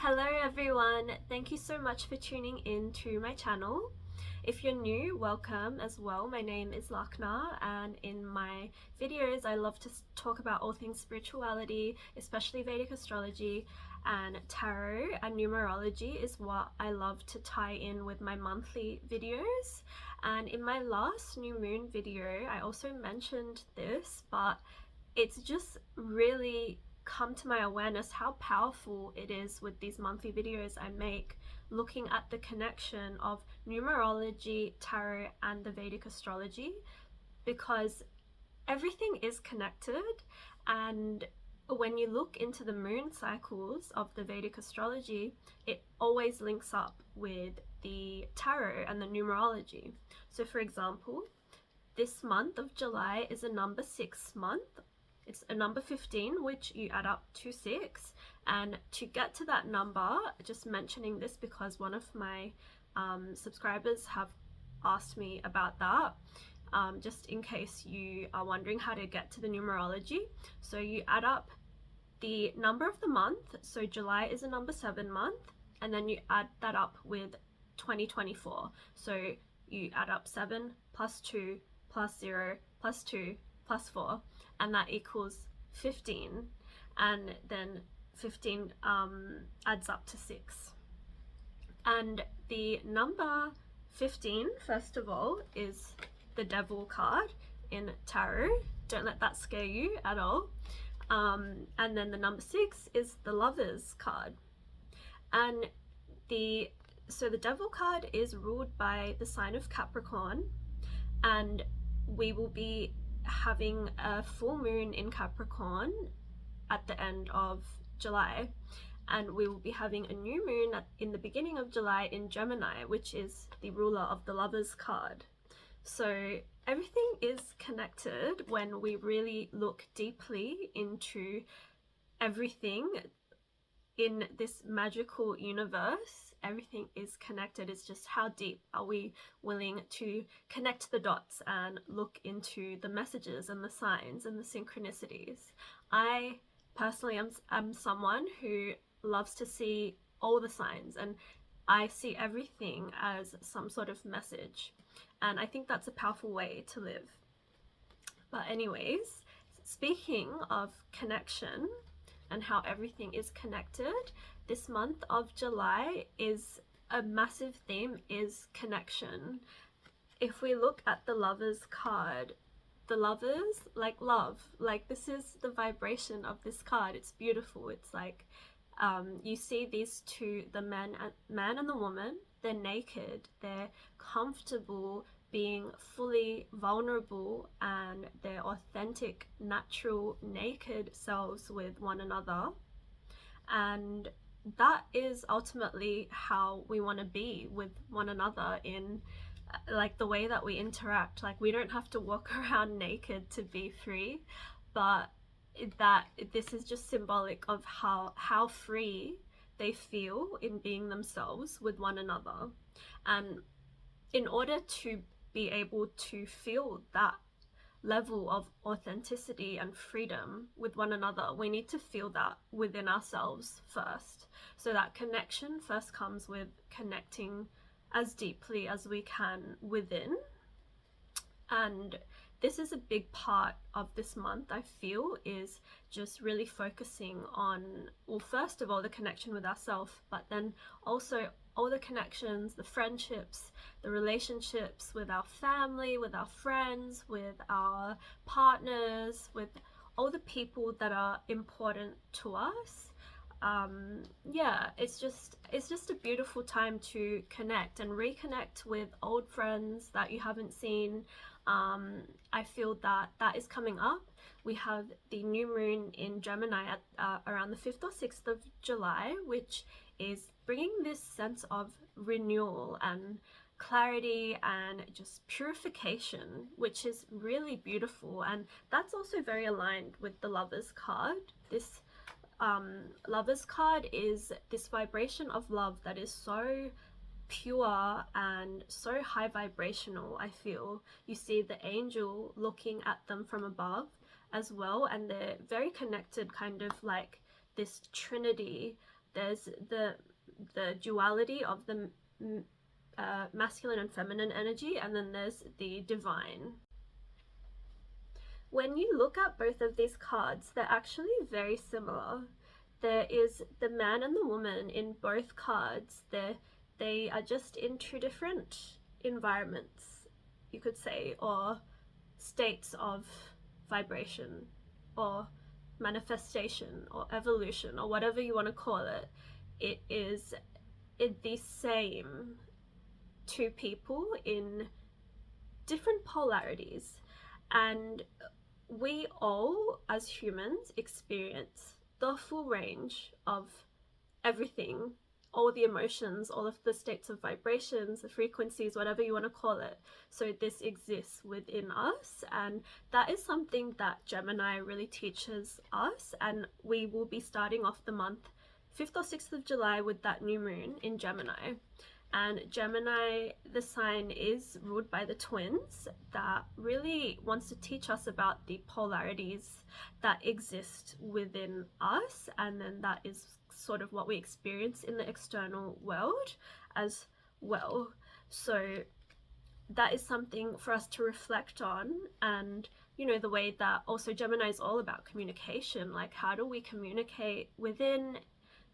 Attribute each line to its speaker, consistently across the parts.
Speaker 1: Hello everyone, thank you so much for tuning in to my channel. If you're new, welcome as well. My name is Lakna, and in my videos I love to talk about all things spirituality, especially Vedic astrology, and tarot and numerology is what I love to tie in with my monthly videos. And in my last new moon video I also mentioned this, but it's just really come to my awareness how powerful it is with these monthly videos I make, looking at the connection of numerology, tarot, and the Vedic astrology, because everything is connected. And when you look into the moon cycles of the Vedic astrology, it always links up with the tarot and the numerology. So for example, this month of July is a number 6 month. It's a number 15, which you add up to 6. And to get to that number, just mentioning this because one of my subscribers have asked me about that, just in case you are wondering how to get to the numerology. So you add up the number of the month, so July is a number 7 month, and then you add that up with 2024. So you add up 7 plus 2 plus 0 plus 2 plus 4, and that equals 15, and then 15 adds up to 6. And the number 15, first of all, is the Devil card in tarot. Don't let that scare you at all. And then the number 6 is the Lovers card. And the Devil card is ruled by the sign of Capricorn, and we will be having a full moon in Capricorn at the end of July, and we will be having a new moon in the beginning of July in Gemini, which is the ruler of the Lovers card. So everything is connected when we really look deeply into everything in this magical universe. Everything is connected. It's just how deep are we willing to connect the dots and look into the messages and the signs and the synchronicities. I personally am someone who loves to see all the signs, and I see everything as some sort of message, and I think that's a powerful way to live. But anyways, speaking of connection and how everything is connected, this month of July is a massive theme is connection. If we look at the Lovers card, the Lovers, like love, like this is the vibration of this card. It's beautiful. It's like you see these two, the man and the woman, they're naked, they're comfortable being fully vulnerable and their authentic, natural, naked selves with one another. And that is ultimately how we want to be with one another in like the way that we interact. Like we don't have to walk around naked to be free, but that this is just symbolic of how free they feel in being themselves with one another. And in order to be able to feel that level of authenticity and freedom with one another, we need to feel that within ourselves first. So that connection first comes with connecting as deeply as we can within. And this is a big part of this month, I feel, is just really focusing on, well, first of all, the connection with ourselves, but then also all the connections, the friendships, the relationships with our family, with our friends, with our partners, with all the people that are important to us. Yeah, it's just a beautiful time to connect and reconnect with old friends that you haven't seen. I feel that is coming up. We have the new moon in Gemini at around the 5th or 6th of July, which is bringing this sense of renewal and clarity and just purification, which is really beautiful. And that's also very aligned with the Lovers card. This Lovers card is this vibration of love that is so pure and so high vibrational. I feel you see the angel looking at them from above as well, and they're very connected, kind of like this trinity there's the duality of the masculine and feminine energy, and then there's the divine. When you look at both of these cards, they're actually very similar. There is the man and the woman in both cards. They are just in two different environments, you could say, or states of vibration, or manifestation, or evolution, or whatever you want to call it. It is the same two people in different polarities, and we all as humans experience the full range of everything, all the emotions, all of the states of vibrations, the frequencies, whatever you want to call it. So this exists within us, and that is something that Gemini really teaches us. And we will be starting off the month 5th or 6th of July with that new moon in Gemini. And Gemini, the sign, is ruled by the twins, that really wants to teach us about the polarities that exist within us, and then that is sort of what we experience in the external world as well. So that is something for us to reflect on. And you know, the way that also Gemini is all about communication, like how do we communicate within,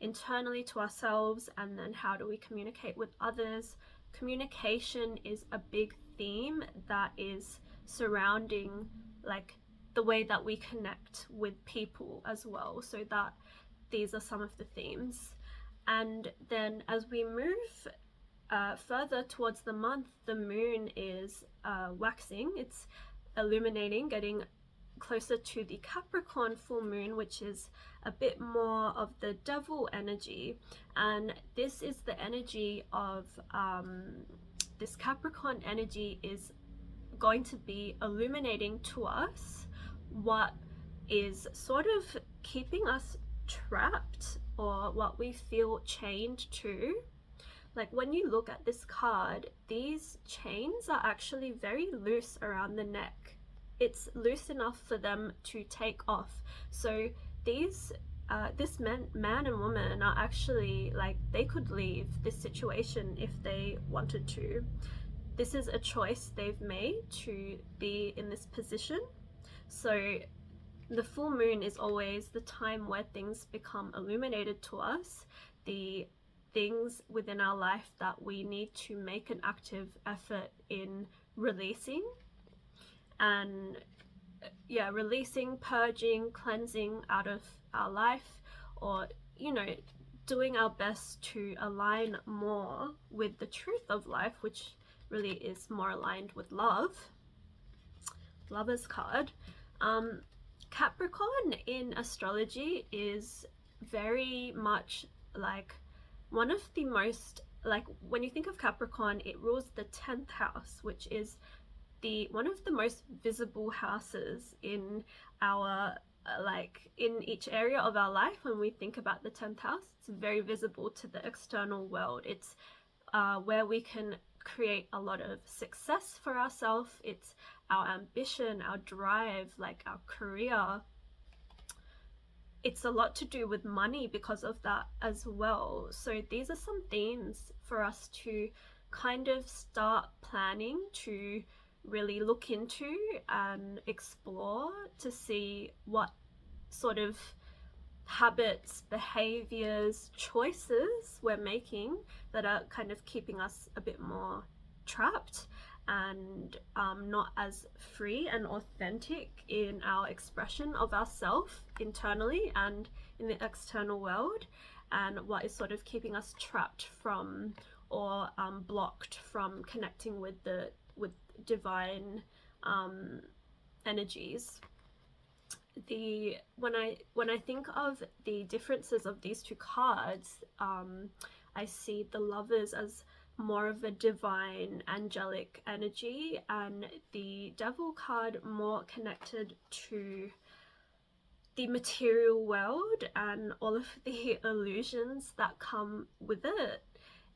Speaker 1: internally to ourselves, and then how do we communicate with others. Communication is a big theme that is surrounding like the way that we connect with people as well. So that these are some of the themes. And then as we move further towards the month, the moon is waxing, it's illuminating, getting closer to the Capricorn full moon, which is a bit more of the devil energy. And this is the energy of this Capricorn energy is going to be illuminating to us what is sort of keeping us trapped, or what we feel chained to. Like when you look at this card, these chains are actually very loose around the neck. It's loose enough for them to take off. So these this man and woman are actually like, they could leave this situation if they wanted to. This is a choice they've made to be in this position. So the full moon is always the time where things become illuminated to us, the things within our life that we need to make an active effort in releasing. And yeah, releasing, purging, cleansing out of our life, or you know, doing our best to align more with the truth of life, which really is more aligned with love. Lover's card. Capricorn in astrology is very much like one of the most, like when you think of Capricorn, it rules the 10th house, which is one of the most visible houses in our like in each area of our life. When we think about the 10th house, it's very visible to the external world. It's where we can create a lot of success for ourselves. It's our ambition, our drive, like our career. It's a lot to do with money because of that as well. So these are some themes for us to kind of start planning to really look into and explore, to see what sort of habits, behaviors, choices we're making that are kind of keeping us a bit more trapped and not as free and authentic in our expression of ourself internally and in the external world, and what is sort of keeping us trapped from, or blocked from connecting with divine energies. When I think of the differences of these two cards, I see the Lovers as more of a divine angelic energy, and the Devil card more connected to the material world and all of the illusions that come with it.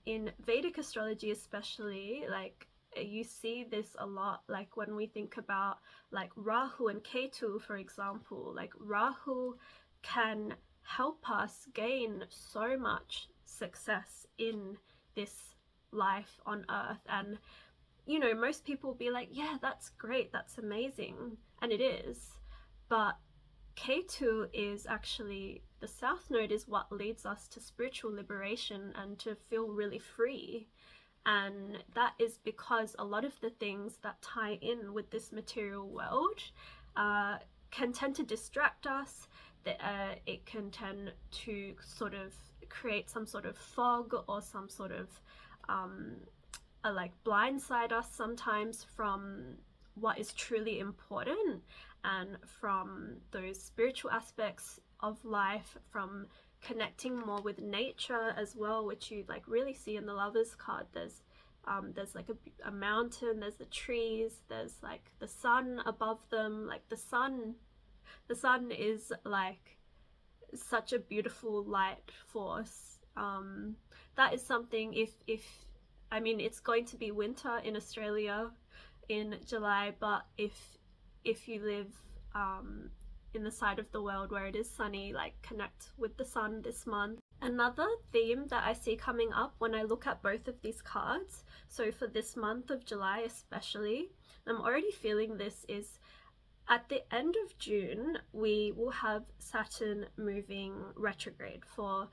Speaker 1: In Vedic astrology especially, like you see this a lot, like when we think about like Rahu and Ketu, for example. Like Rahu can help us gain so much success in this life on earth. And you know, most people will be like, yeah, that's great, that's amazing, and it is, but K2 is actually, the South Node is what leads us to spiritual liberation and to feel really free. And that is because a lot of the things that tie in with this material world can tend to distract us. It can tend to sort of create some sort of fog or some sort of like blindside us sometimes from what is truly important and from those spiritual aspects of life, from connecting more with nature as well, which you like really see in the Lovers card. There's like a mountain, there's the trees, there's like the sun above them. Like the sun is like such a beautiful light force. That is something, if I mean, it's going to be winter in Australia in July, but if you live in the side of the world where it is sunny, like connect with the sun this month. Another theme that I see coming up when I look at both of these cards, so for this month of July especially, I'm already feeling this, is at the end of June we will have Saturn moving retrograde for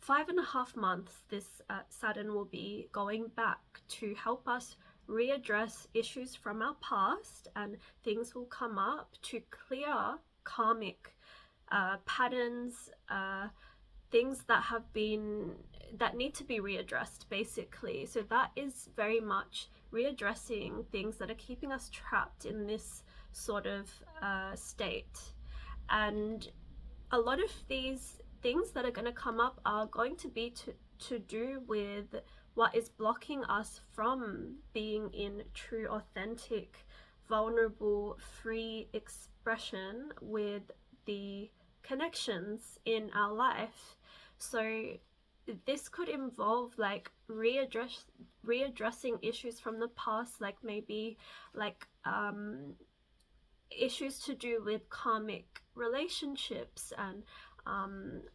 Speaker 1: 5.5 months. This Saturn will be going back to help us readdress issues from our past, and things will come up to clear karmic patterns, things that need to be readdressed basically. So that is very much readdressing things that are keeping us trapped in this sort of state. And a lot of these things that are going to come up are going to be to do with what is blocking us from being in true, authentic, vulnerable, free expression with the connections in our life. So this could involve like readdressing issues from the past, like maybe like issues to do with karmic relationships, and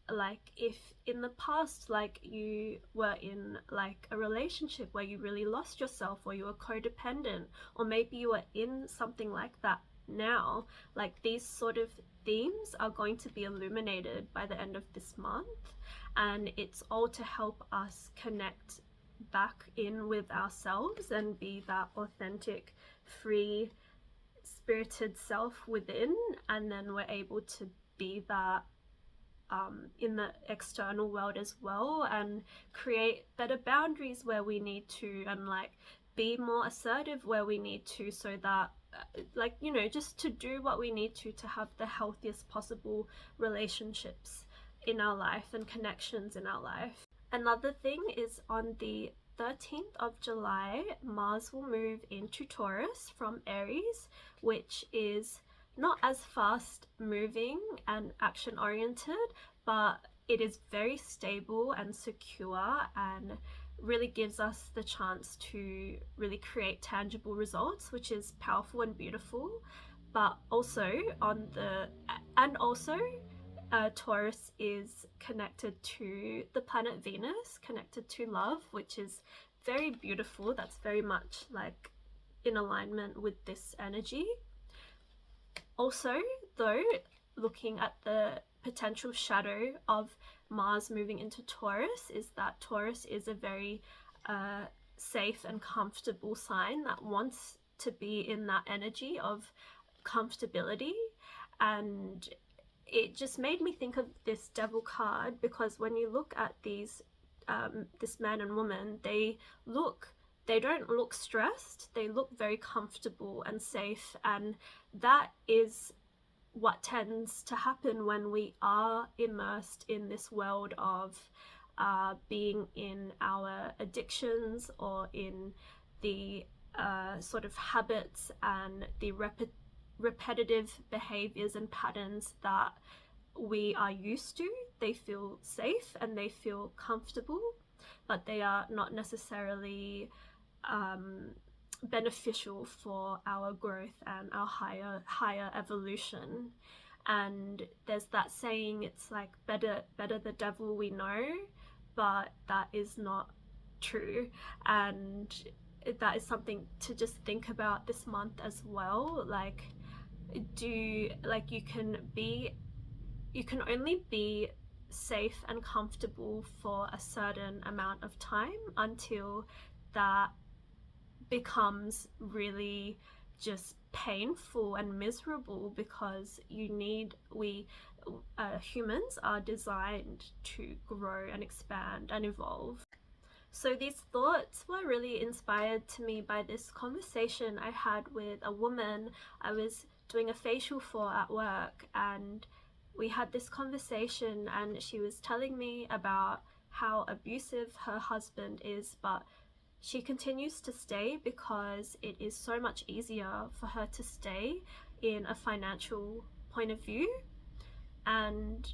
Speaker 1: like if in the past like you were in like a relationship where you really lost yourself, or you were codependent, or maybe you are in something like that now, like these sort of themes are going to be illuminated by the end of this month. And it's all to help us connect back in with ourselves and be that authentic, free, spirited self within, and then we're able to be that in the external world as well, and create better boundaries where we need to, and like be more assertive where we need to, so that like, you know, just to do what we need to have the healthiest possible relationships in our life and connections in our life. Another thing is on the 13th of July, Mars will move into Taurus from Aries, which is not as fast moving and action oriented, but it is very stable and secure, and really gives us the chance to really create tangible results, which is powerful and beautiful. But also Taurus is connected to the planet Venus, connected to love, which is very beautiful. That's very much like in alignment with this energy. Also, though, looking at the potential shadow of Mars moving into Taurus, is that Taurus is a very safe and comfortable sign that wants to be in that energy of comfortability. And it just made me think of this Devil card, because when you look at these this man and woman, they don't look stressed, they look very comfortable and safe. And that is what tends to happen when we are immersed in this world of being in our addictions, or in the sort of habits and the repetitive behaviors and patterns that we are used to. They feel safe and they feel comfortable, but they are not necessarily beneficial for our growth and our higher evolution. And there's that saying, it's like better the devil we know, but that is not true. And that is something to just think about this month as well. Like, you can only be safe and comfortable for a certain amount of time until that becomes really just painful and miserable, because humans are designed to grow and expand and evolve. So these thoughts were really inspired to me by this conversation I had with a woman I was doing a facial for at work, and we had this conversation, and she was telling me about how abusive her husband is, but she continues to stay because it is so much easier for her to stay in a financial point of view. And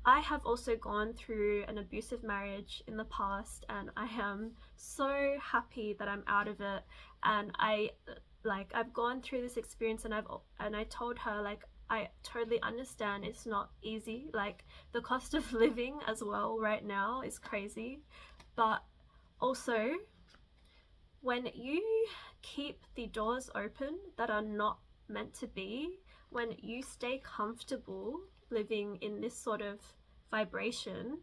Speaker 1: I have also gone through an abusive marriage in the past, and I am so happy that I'm out of it. And I've gone through this experience, and I told her, like, I totally understand it's not easy. Like, the cost of living as well right now is crazy. But also, when you keep the doors open that are not meant to be, when you stay comfortable living in this sort of vibration,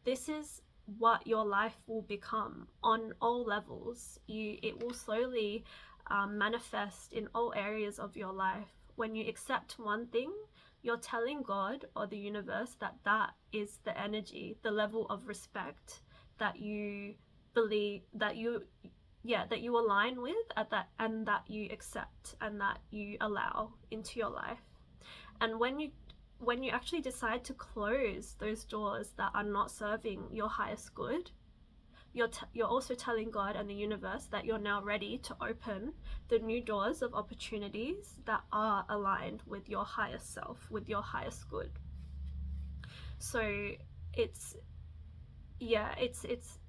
Speaker 1: this is what your life will become on all levels. It will slowly manifest in all areas of your life. When you accept one thing, you're telling God or the universe that that is the energy, the level of respect that you believe, that you align with at that, and that you accept and that you allow into your life. And when you actually decide to close those doors that are not serving your highest good, you're also telling God and the universe that you're now ready to open the new doors of opportunities that are aligned with your highest self, with your highest good. So it's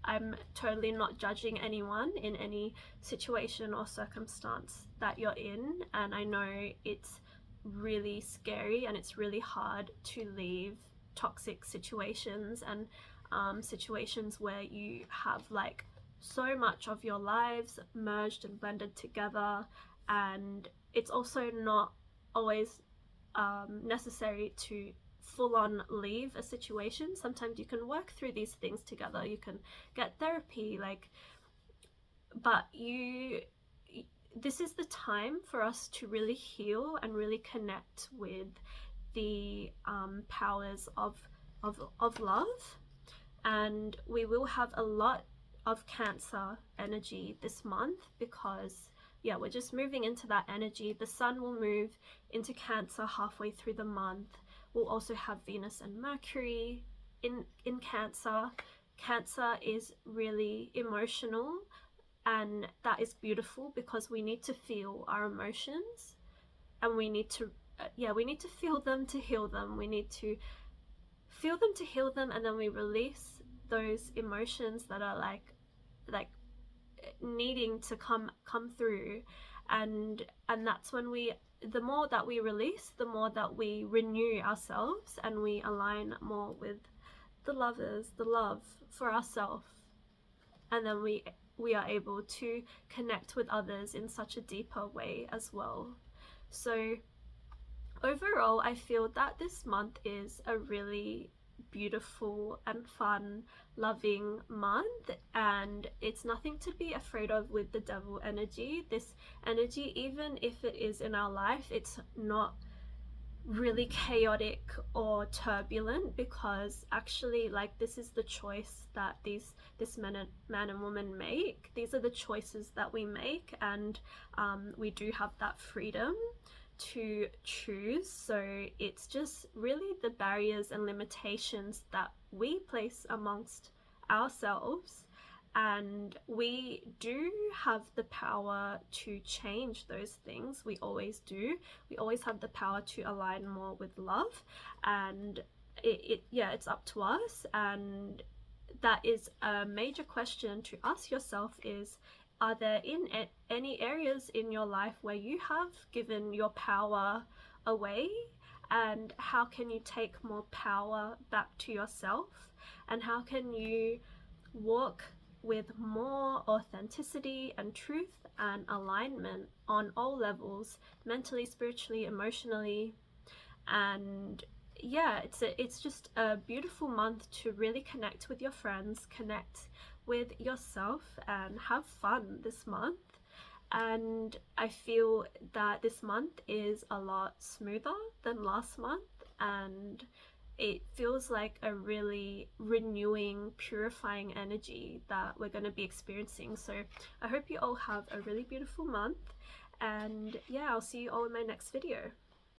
Speaker 1: I'm totally not judging anyone in any situation or circumstance that you're in, and I know it's really scary and it's really hard to leave toxic situations and situations where you have like so much of your lives merged and blended together. And it's also not always necessary to full on leave a situation. Sometimes you can work through these things together, you can get therapy, but this is the time for us to really heal and really connect with the powers of love. And we will have a lot of Cancer energy this month, because we're just moving into that energy. The sun will move into Cancer halfway through the month. We'll also have Venus and Mercury in Cancer. Cancer is really emotional, and that is beautiful, because we need to feel our emotions, and we need to feel them to heal them. We need to feel them to heal them, and then we release those emotions that are like needing to come through. And that's when the more that we release, the more that we renew ourselves, and we align more with the love for ourselves. And then we are able to connect with others in such a deeper way as well. So overall, I feel that this month is a really beautiful and fun, loving month, and it's nothing to be afraid of with the devil energy. This energy, even if it is in our life, it's not really chaotic or turbulent, because actually, like, this is the choice that this man and woman make. These are the choices that we make, and we do have that freedom to choose. So it's just really the barriers and limitations that we place amongst ourselves, and we do have the power to change those things. We always do. We always have the power to align more with love, and it's up to us. And that is a major question to ask yourself: is, are there any areas in your life where you have given your power away and how can you take more power back to yourself, and how can you walk with more authenticity and truth and alignment on all levels, mentally, spiritually, emotionally. And yeah, it's just a beautiful month to really connect with your friends, connect with yourself, and have fun this month. And I feel that this month is a lot smoother than last month, and it feels like a really renewing, purifying energy that we're going to be experiencing. So I hope you all have a really beautiful month, and yeah, I'll see you all in my next video.